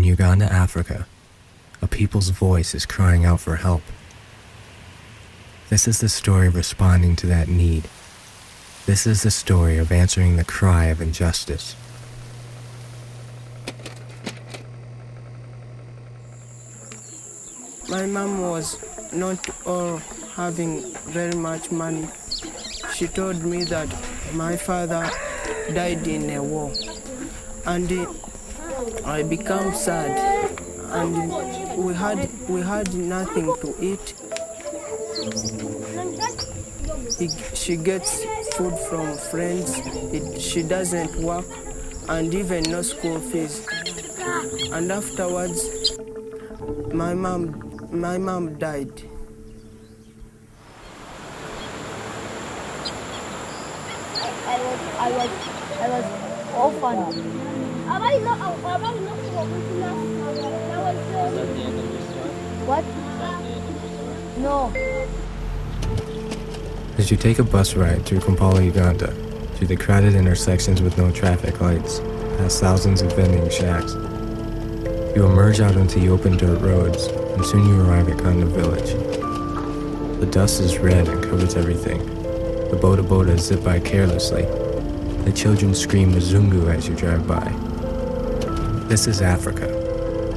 Uganda, Africa, a people's voice is crying out for help. This is the story of responding to that need. This is the story of answering the cry of injustice. My mom was not all having very much money. She told me that my father died in a war, and I became sad, and we had nothing to eat. She gets food from friends. She doesn't work, and even no school fees. And afterwards, my mom died. I was orphaned. What? No. As you take a bus ride through Kampala, Uganda, through the crowded intersections with no traffic lights, past thousands of vending shacks, you emerge out onto the open dirt roads, and soon you arrive at Uganda village. The dust is red and covers everything. The boda zip by carelessly. The children scream Mzungu as you drive by. This is Africa.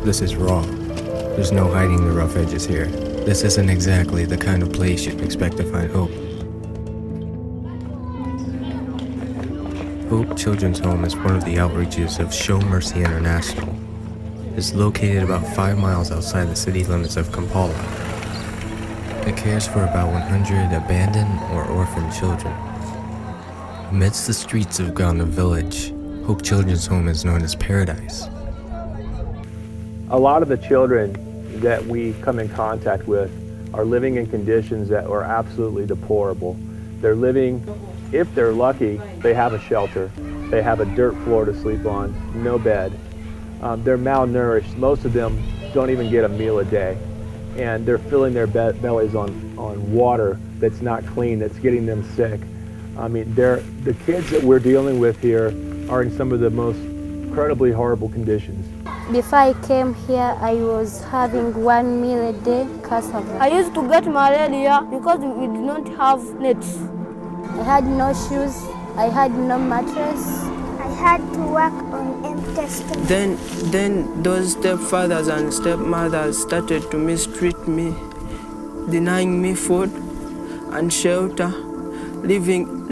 This is raw. There's no hiding the rough edges here. This isn't exactly the kind of place you'd expect to find hope. Hope Children's Home is one of the outreaches of Show Mercy International. It's located about 5 miles outside the city limits of Kampala. It cares for about 100 abandoned or orphaned children. Amidst the streets of Uganda village, Hope Children's Home is known as Paradise. A lot of the children that we come in contact with are living in conditions that are absolutely deplorable. They're living, if they're lucky, they have a shelter. They have a dirt floor to sleep on, no bed. They're malnourished. Most of them don't even get a meal a day. And they're filling their bellies on water that's not clean, that's getting them sick. I mean, the kids that we're dealing with here are in some of the most incredibly horrible conditions. Before I came here, I was having 1 meal a day, cassava. I used to get malaria because we did not have nets. I had no shoes, I had no mattress. I had to work on empty stomach. Then those stepfathers and stepmothers started to mistreat me, denying me food and shelter, leaving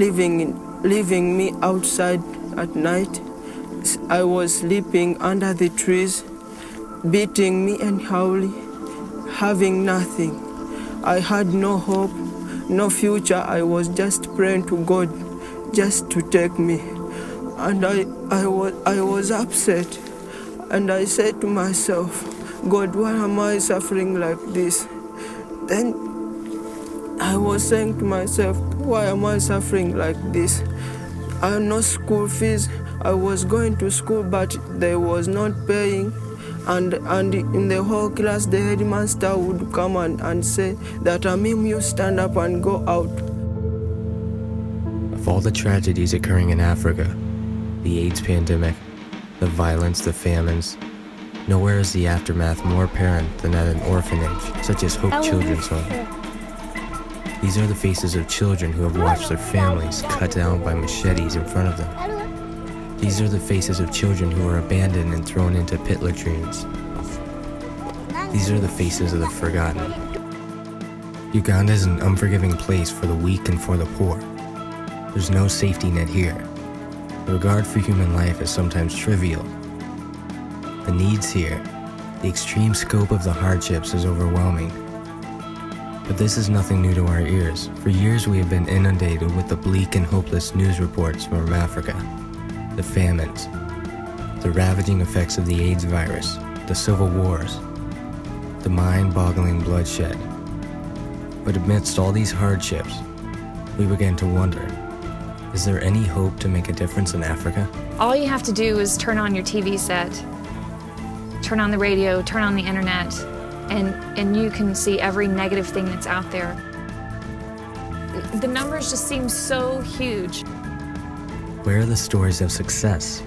me outside at night. I was sleeping under the trees, beating me and howling, having nothing. I had no hope, no future. I was just praying to God just to take me. And I was upset. And I said to myself, God, why am I suffering like this? Then I was saying to myself, why am I suffering like this? I have no school fees. I was going to school, but they was not paying. And in the whole class, the headmaster would come and say that, Amim, you stand up and go out. Of all the tragedies occurring in Africa, the AIDS pandemic, the violence, the famines, nowhere is the aftermath more apparent than at an orphanage, such as Hope Children's Home. These are the faces of children who have watched their families cut down by machetes in front of them. These are the faces of children who are abandoned and thrown into pit latrines. These are the faces of the forgotten. Uganda is an unforgiving place for the weak and for the poor. There's no safety net here. The regard for human life is sometimes trivial. The needs here, the extreme scope of the hardships is overwhelming. But this is nothing new to our ears. For years we have been inundated with the bleak and hopeless news reports from Africa. The famines, the ravaging effects of the AIDS virus, the civil wars, the mind-boggling bloodshed. But amidst all these hardships, we began to wonder, is there any hope to make a difference in Africa? All you have to do is turn on your TV set, turn on the radio, turn on the internet, and you can see every negative thing that's out there. The numbers just seem so huge. Where are the stories of success?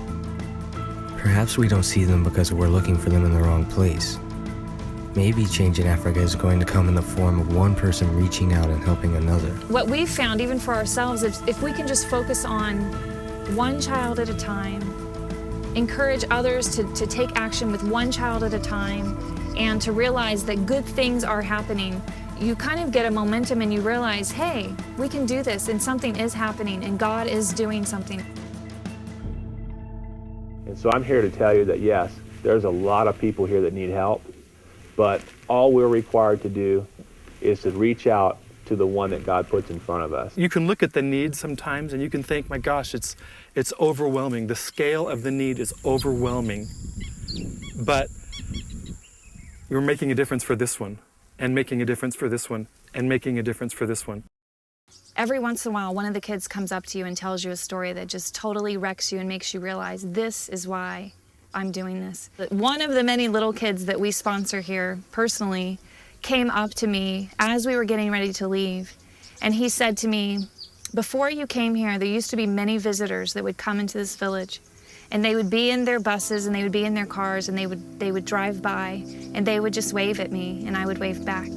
Perhaps we don't see them because we're looking for them in the wrong place. Maybe change in Africa is going to come in the form of one person reaching out and helping another. What we've found, even for ourselves, is if we can just focus on one child at a time, encourage others to take action with one child at a time, and to realize that good things are happening, you kind of get a momentum and you realize, hey, we can do this, and something is happening, and God is doing something. And so I'm here to tell you that yes, there's a lot of people here that need help, but all we're required to do is to reach out to the one that God puts in front of us. You can look at the need sometimes and you can think, my gosh, it's overwhelming. The scale of the need is overwhelming. But you're making a difference for this one, and making a difference for this one, and making a difference for this one. Every once in a while, one of the kids comes up to you and tells you a story that just totally wrecks you and makes you realize this is why I'm doing this. One of the many little kids that we sponsor here personally came up to me as we were getting ready to leave, and he said to me, before you came here, there used to be many visitors that would come into this village, and they would be in their buses and they would be in their cars, and they would drive by and they would just wave at me and I would wave back.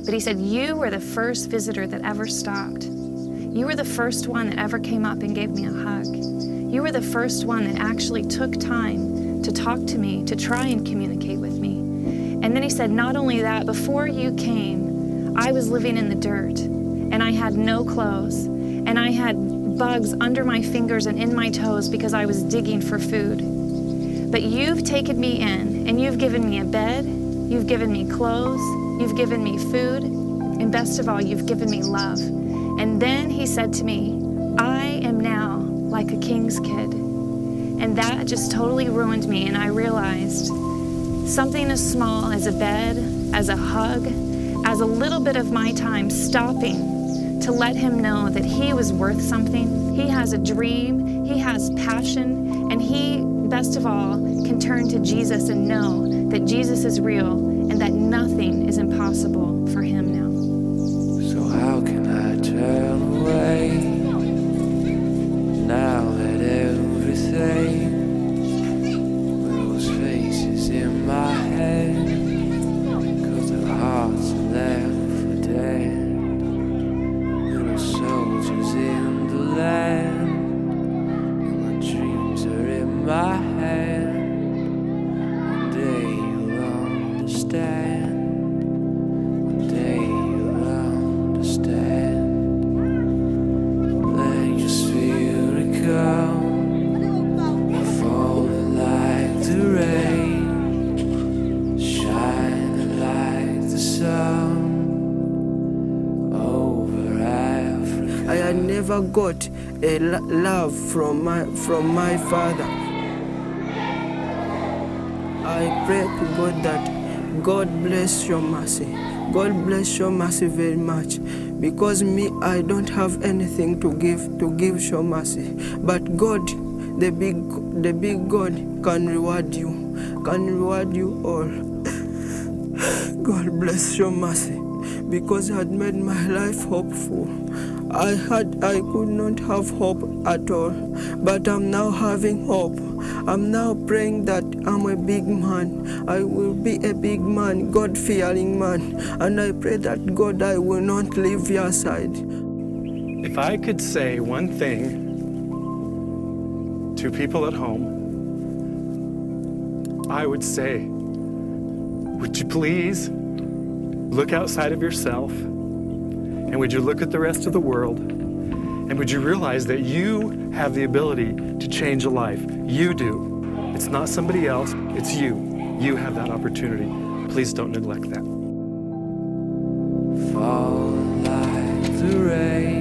But he said, you were the first visitor that ever stopped. You were the first one that ever came up and gave me a hug. You were the first one that actually took time to talk to me, to try and communicate with me. And then he said, not only that, before you came, I was living in the dirt, and I had no clothes, and I had bugs under my fingers and in my toes because I was digging for food. But you've taken me in, and you've given me a bed, you've given me clothes, you've given me food, and best of all, you've given me love. And then he said to me, I am now like a king's kid. And that just totally ruined me, and I realized something as small as a bed, as a hug, as a little bit of my time stopping to let him know that he was worth something. He has a dream, he has passion, and he, best of all, can turn to Jesus and know that Jesus is real and that nothing is impossible for him now. So how can I turn away now that everything with those faces in my head, 'cause their hearts are left for dead, little soldiers in the land, and my dreams are in my head. One day you'll understand, one day you'll understand. Let your spirit come, falling like the rain, shining like the sun over Africa. I had never got a love from my father. I pray to God that God bless your mercy. God bless your mercy very much, because me, I don't have anything to give your mercy. But God, the big God, can reward you all. God bless your mercy, because it had made my life hopeful. I could not have hope at all, but I'm now having hope. I'm now praying that I'm a big man. I will be a big man, God-fearing man, and I pray that God, I will not leave your side. If I could say one thing to people at home, I would say, would you please look outside of yourself, and would you look at the rest of the world, and would you realize that you have the ability to change a life? You do. It's not somebody else, it's you. You have that opportunity. Please don't neglect that. Fall like the rain.